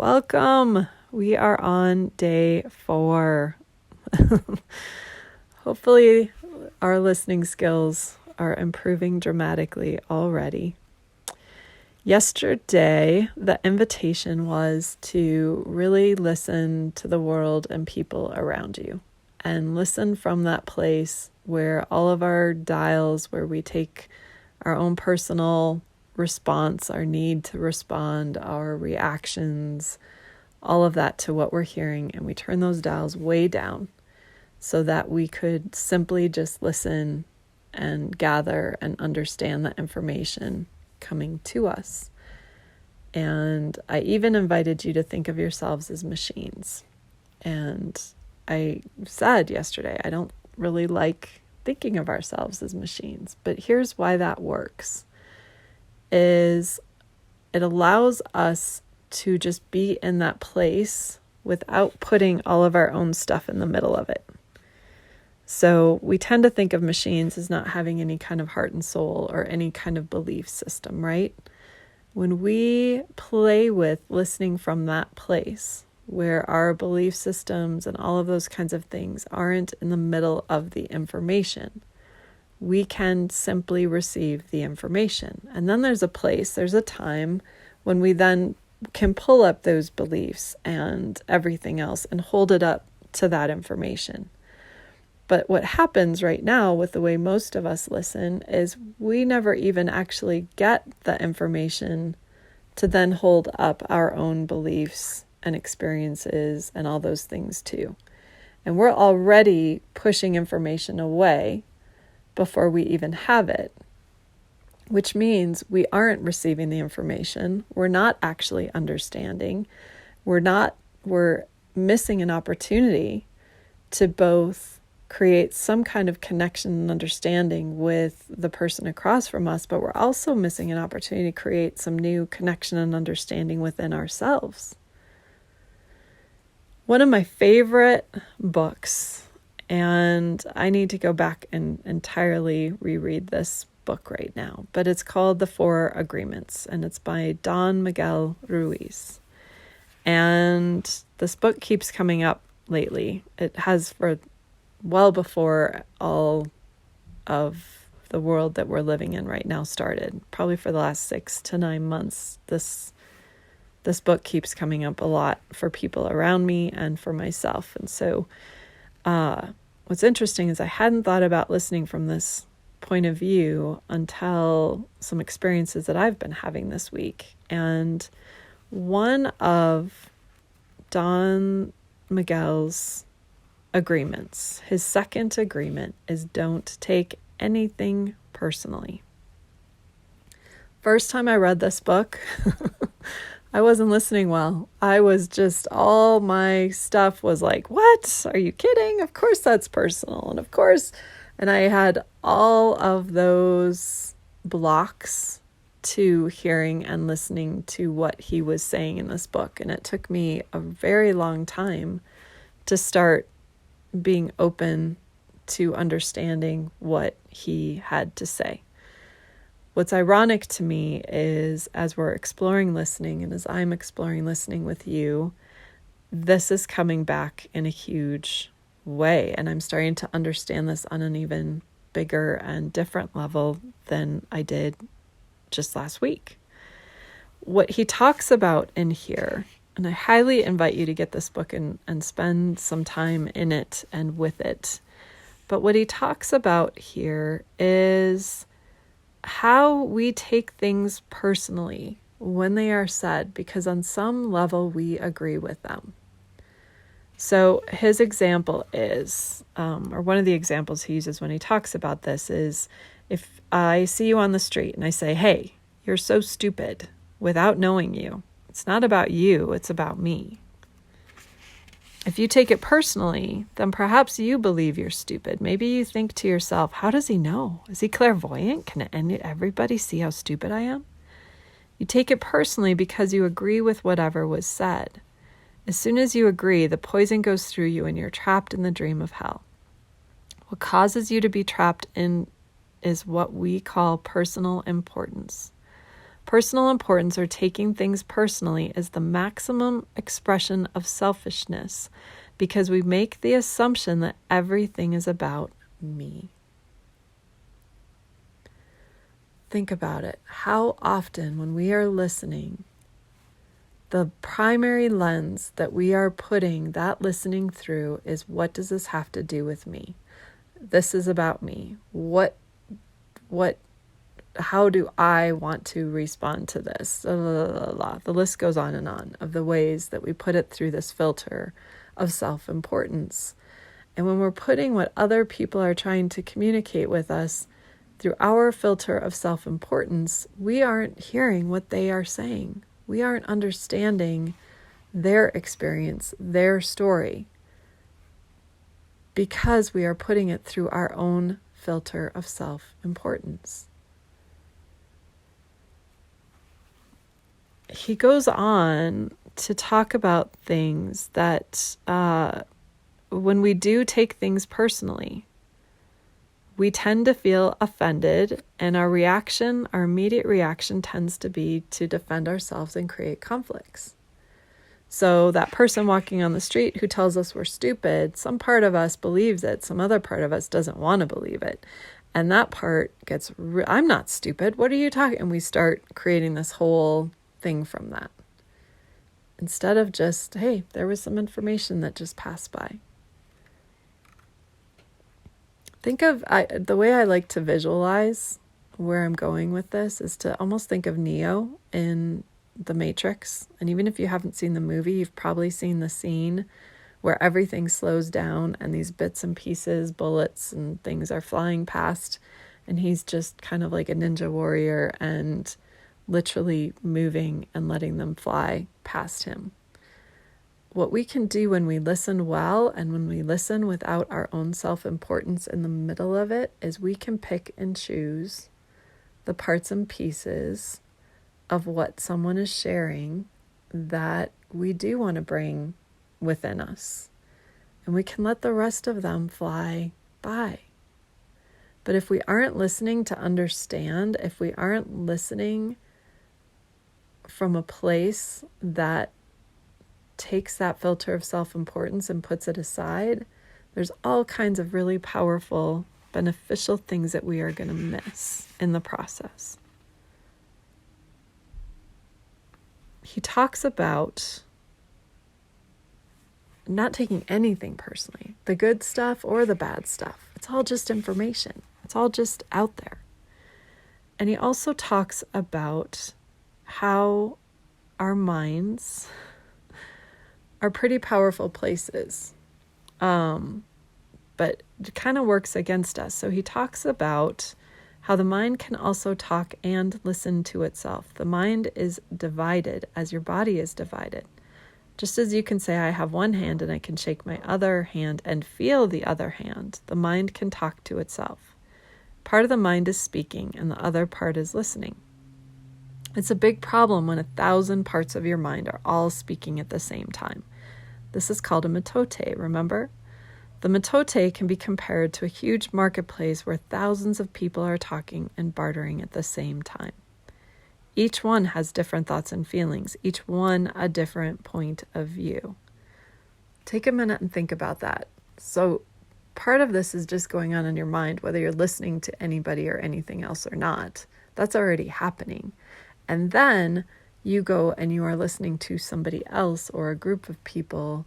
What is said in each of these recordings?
Welcome. We are on day 4. Hopefully our listening skills are improving dramatically already. Yesterday, the invitation was to really listen to the world and people around you and listen from that place where all of our dials, where we take our own personal response, our need to respond, our reactions, all of that to what we're hearing, and we turn those dials way down so that we could simply just listen and gather and understand the information coming to us. And I even invited you to think of yourselves as machines. And I said yesterday, I don't really like thinking of ourselves as machines, but here's why that works. Is it allows us to just be in that place without putting all of our own stuff in the middle of it. So we tend to think of machines as not having any kind of heart and soul or any kind of belief system, right? When we play with listening from that place where our belief systems and all of those kinds of things aren't in the middle of the information, we can simply receive the information. And then there's a time when we then can pull up those beliefs and everything else and hold it up to that information. But what happens right now with the way most of us listen is we never even actually get the information to then hold up our own beliefs and experiences and all those things too. And we're already pushing information away before we even have it, which means we aren't receiving the information. We're not actually understanding. We're missing an opportunity to both create some kind of connection and understanding with the person across from us, but we're also missing an opportunity to create some new connection and understanding within ourselves. One of my favorite books, and I need to go back and entirely reread this book right now, but it's called The 4 Agreements, and it's by Miguel Ruiz. And this book keeps coming up lately. It has for well before all of the world that we're living in right now started. Probably for the last 6 to 9 months, this book keeps coming up a lot for people around me and for myself. And so what's interesting is I hadn't thought about listening from this point of view until some experiences that I've been having this week. And one of Don Miguel's agreements, his second agreement, is don't take anything personally. First time I read this book, I wasn't listening well. I was just, all my stuff was like, what? Are you kidding? Of course that's personal. And I had all of those blocks to hearing and listening to what he was saying in this book. And it took me a very long time to start being open to understanding what he had to say. What's ironic to me is as we're exploring listening and as I'm exploring listening with you, this is coming back in a huge way. And I'm starting to understand this on an even bigger and different level than I did just last week. What he talks about in here, and I highly invite you to get this book and spend some time in it and with it. But what he talks about here is how we take things personally when they are said, because on some level we agree with them. So his example is, or one of the examples he uses when he talks about this is, if I see you on the street and I say, hey, you're so stupid, without knowing you, it's not about you, it's about me. If you take it personally, then perhaps you believe you're stupid. Maybe you think to yourself, how does he know? Is he clairvoyant? Can everybody see how stupid I am? You take it personally because you agree with whatever was said. As soon as you agree, the poison goes through you and you're trapped in the dream of hell. What causes you to be trapped in is what we call personal importance. Personal importance, or taking things personally, is the maximum expression of selfishness because we make the assumption that everything is about me. Think about it. How often when we are listening, the primary lens that we are putting that listening through is, what does this have to do with me? This is about me. How do I want to respond to this? The list goes on of the ways that we put it through this filter of self-importance. And when we're putting what other people are trying to communicate with us through our filter of self-importance, we aren't hearing what they are saying. We aren't understanding their experience, their story, because we are putting it through our own filter of self-importance. He goes on to talk about things that when we do take things personally, we tend to feel offended, and our immediate reaction tends to be to defend ourselves and create conflicts. So that person walking on the street who tells us we're stupid, some part of us believes it, some other part of us doesn't want to believe it. And that part gets, I'm not stupid, what are you talking? And we start creating this whole thing from that. Instead of just, hey, there was some information that just passed by. Think of, the way I like to visualize where I'm going with this is to almost think of Neo in The Matrix. And even if you haven't seen the movie, you've probably seen the scene where everything slows down and these bits and pieces, bullets and things are flying past. And he's just kind of like a ninja warrior and literally moving and letting them fly past him. What we can do when we listen well and when we listen without our own self-importance in the middle of it is we can pick and choose the parts and pieces of what someone is sharing that we do want to bring within us. And we can let the rest of them fly by. But if we aren't listening to understand, if we aren't listening from a place that takes that filter of self-importance and puts it aside, there's all kinds of really powerful, beneficial things that we are going to miss in the process. He talks about not taking anything personally, the good stuff or the bad stuff. It's all just information. It's all just out there. And he also talks about how our minds are pretty powerful places, but it kind of works against us. So he talks about how the mind can also talk and listen to itself. The mind is divided as your body is divided. Just as you can say, I have one hand and I can shake my other hand and feel the other hand, the mind can talk to itself. Part of the mind is speaking and the other part is listening. It's a big problem when 1,000 parts of your mind are all speaking at the same time. This is called a mitote, remember? The mitote can be compared to a huge marketplace where thousands of people are talking and bartering at the same time. Each one has different thoughts and feelings, each one a different point of view. Take a minute and think about that. So part of this is just going on in your mind, whether you're listening to anybody or anything else or not. That's already happening. And then you go and you are listening to somebody else or a group of people,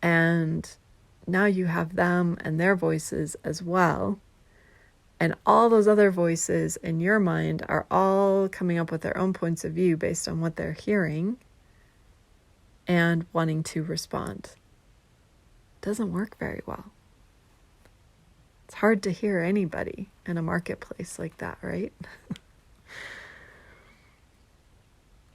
and now you have them and their voices as well. And all those other voices in your mind are all coming up with their own points of view based on what they're hearing and wanting to respond. It doesn't work very well. It's hard to hear anybody in a marketplace like that, right?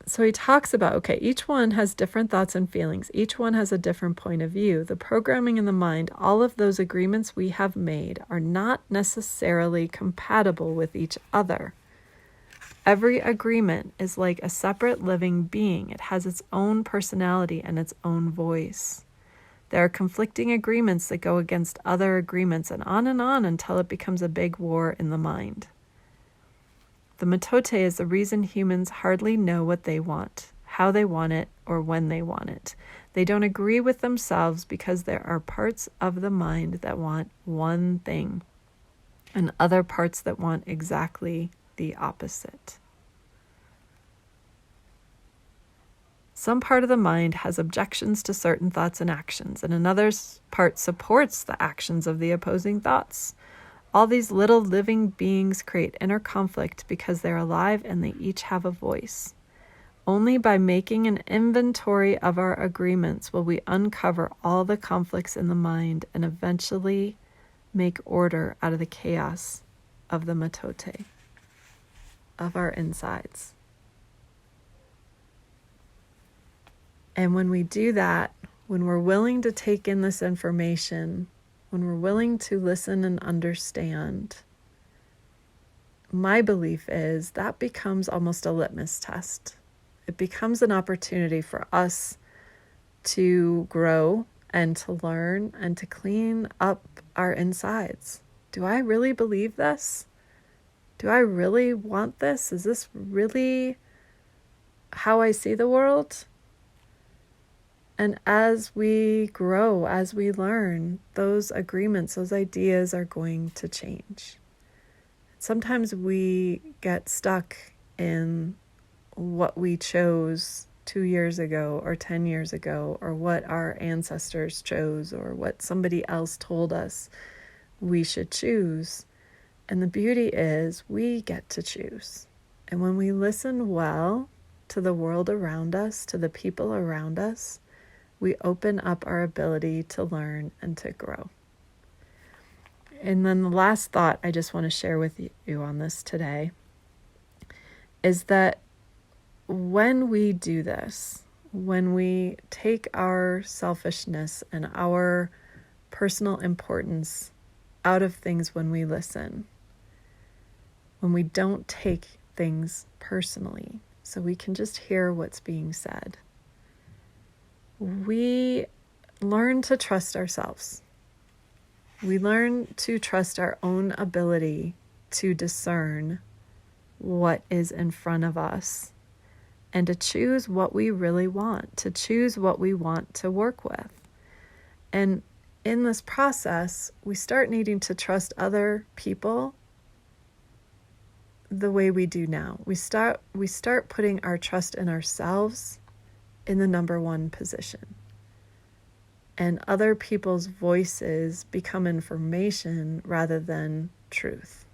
So he talks about, okay, each one has different thoughts and feelings. Each one has a different point of view. The programming in the mind, all of those agreements we have made are not necessarily compatible with each other. Every agreement is like a separate living being. It has its own personality and its own voice. There are conflicting agreements that go against other agreements and on until it becomes a big war in the mind. The mitote is the reason humans hardly know what they want, how they want it, or when they want it. They don't agree with themselves because there are parts of the mind that want one thing and other parts that want exactly the opposite. Some part of the mind has objections to certain thoughts and actions, and another part supports the actions of the opposing thoughts. All these little living beings create inner conflict because they're alive and they each have a voice. Only by making an inventory of our agreements will we uncover all the conflicts in the mind and eventually make order out of the chaos of the mitote, of our insides. And when we do that, when we're willing to take in this information, when we're willing to listen and understand, my belief is that becomes almost a litmus test. It becomes an opportunity for us to grow and to learn and to clean up our insides. Do I really believe this? Do I really want this? Is this really how I see the world? And as we grow, as we learn, those agreements, those ideas are going to change. Sometimes we get stuck in what we chose 2 years ago or 10 years ago, or what our ancestors chose, or what somebody else told us we should choose. And the beauty is we get to choose. And when we listen well to the world around us, to the people around us, we open up our ability to learn and to grow. And then the last thought I just want to share with you on this today is that when we do this, when we take our selfishness and our personal importance out of things when we listen, when we don't take things personally, so we can just hear what's being said, we learn to trust ourselves. We learn to trust our own ability to discern what is in front of us and to choose what we really want, to choose what we want to work with. And in this process, we start needing to trust other people the way we do now. We start putting our trust in ourselves in the number one position. And other people's voices become information rather than truth.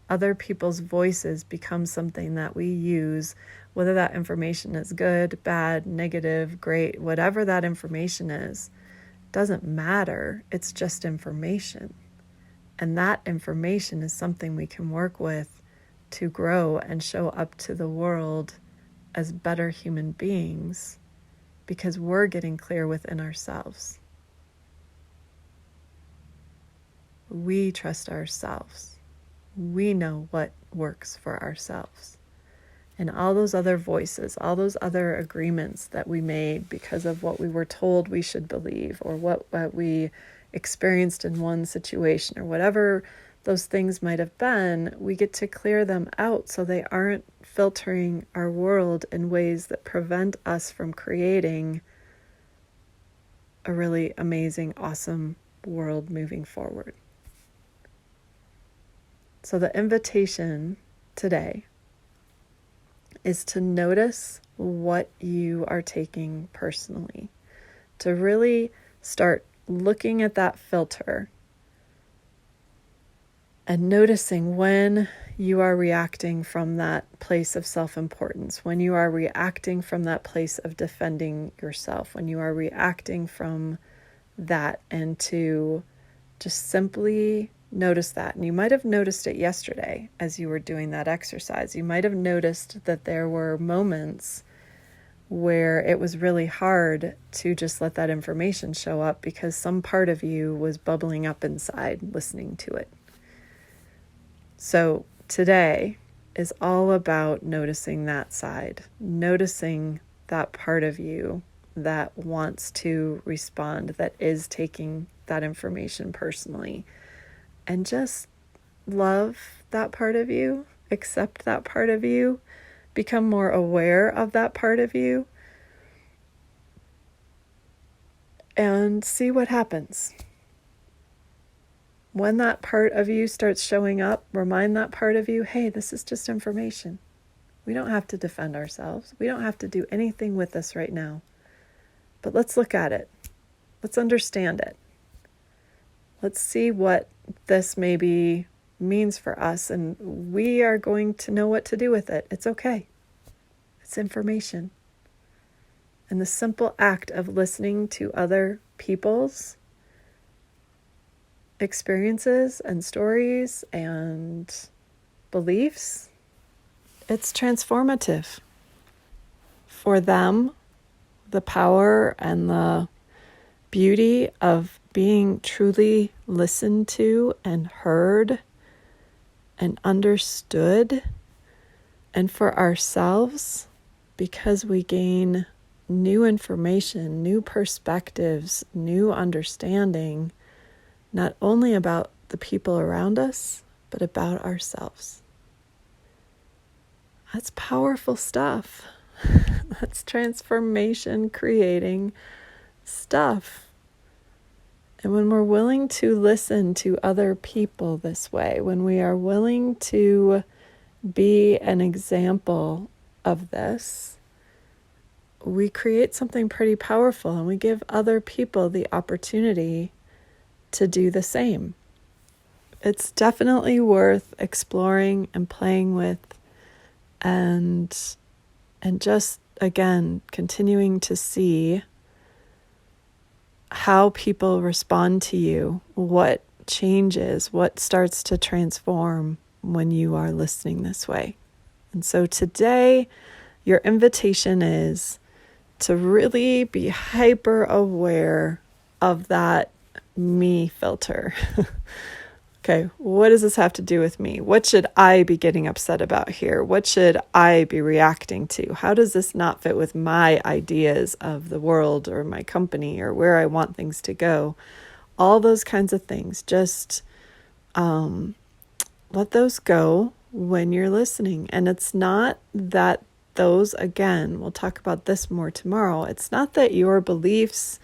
Other people's voices become something that we use, whether that information is good, bad, negative, great, whatever that information is, doesn't matter. It's just information. And that information is something we can work with to grow and show up to the world as better human beings, because we're getting clear within ourselves. We trust ourselves. We know what works for ourselves. And all those other voices, all those other agreements that we made because of what we were told we should believe, or what we experienced in one situation, or whatever those things might have been, we get to clear them out so they aren't filtering our world in ways that prevent us from creating a really amazing, awesome world moving forward. So the invitation today is to notice what you are taking personally, to really start looking at that filter and noticing when you are reacting from that place of self-importance, when you are reacting from that place of defending yourself, when you are reacting from that, and to just simply notice that. And you might have noticed it yesterday as you were doing that exercise. You might have noticed that there were moments where it was really hard to just let that information show up because some part of you was bubbling up inside listening to it. So today is all about noticing that side, noticing that part of you that wants to respond, that is taking that information personally, and just love that part of you accept that part of you, become more aware of that part of you, and see what happens. When that part of you starts showing up, remind that part of you, hey, this is just information. We don't have to defend ourselves. We don't have to do anything with this right now. But let's look at it. Let's understand it. Let's see what this maybe means for us, and we are going to know what to do with it. It's okay. It's information. And the simple act of listening to other people's experiences and stories and beliefs, it's transformative. For them, the power and the beauty of being truly listened to and heard and understood, and for ourselves, because we gain new information, new perspectives, new understanding, not only about the people around us, but about ourselves. That's powerful stuff. That's transformation creating stuff. And when we're willing to listen to other people this way, when we are willing to be an example of this, we create something pretty powerful, and we give other people the opportunity to do the same. It's definitely worth exploring and playing with, and just, again, continuing to see how people respond to you, what changes, what starts to transform when you are listening this way. And so today, your invitation is to really be hyper aware of that me filter. Okay, what does this have to do with me? What should I be getting upset about here? What should I be reacting to? How does this not fit with my ideas of the world or my company or where I want things to go? All those kinds of things. Just let those go when you're listening. And it's not that those, again, we'll talk about this more tomorrow. It's not that your beliefs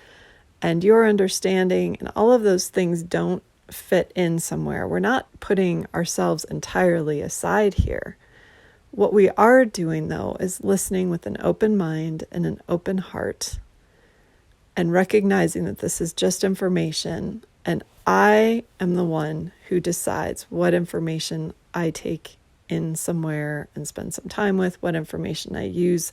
and your understanding and all of those things don't fit in somewhere. We're not putting ourselves entirely aside here. What we are doing, though, is listening with an open mind and an open heart, and recognizing that this is just information, and I am the one who decides what information I take in somewhere and spend some time with, what information I use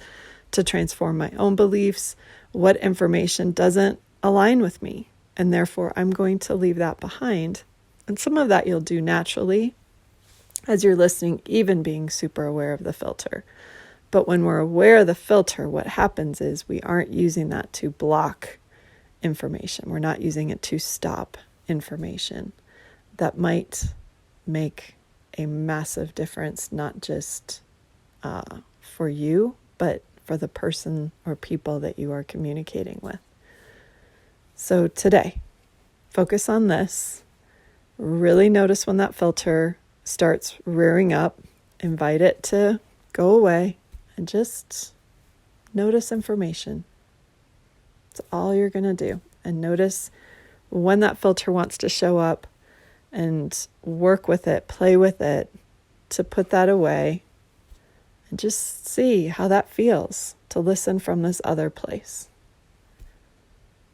to transform my own beliefs, what information doesn't align with me. And therefore, I'm going to leave that behind. And some of that you'll do naturally as you're listening, even being super aware of the filter. But when we're aware of the filter, what happens is we aren't using that to block information. We're not using it to stop information. That might make a massive difference, not just for you, but for the person or people that you are communicating with. So today, focus on this. Really notice when that filter starts rearing up. Invite it to go away and just notice information. That's all you're going to do. And notice when that filter wants to show up, and work with it, play with it, to put that away and just see how that feels to listen from this other place.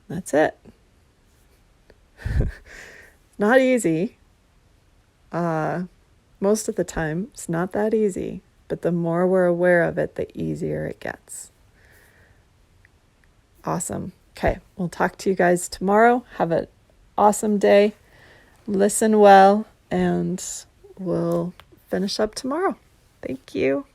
That's it. Not easy. Most of the time, it's not that easy. But the more we're aware of it, the easier it gets. Awesome. Okay, we'll talk to you guys tomorrow. Have an awesome day. Listen well, and we'll finish up tomorrow. Thank you.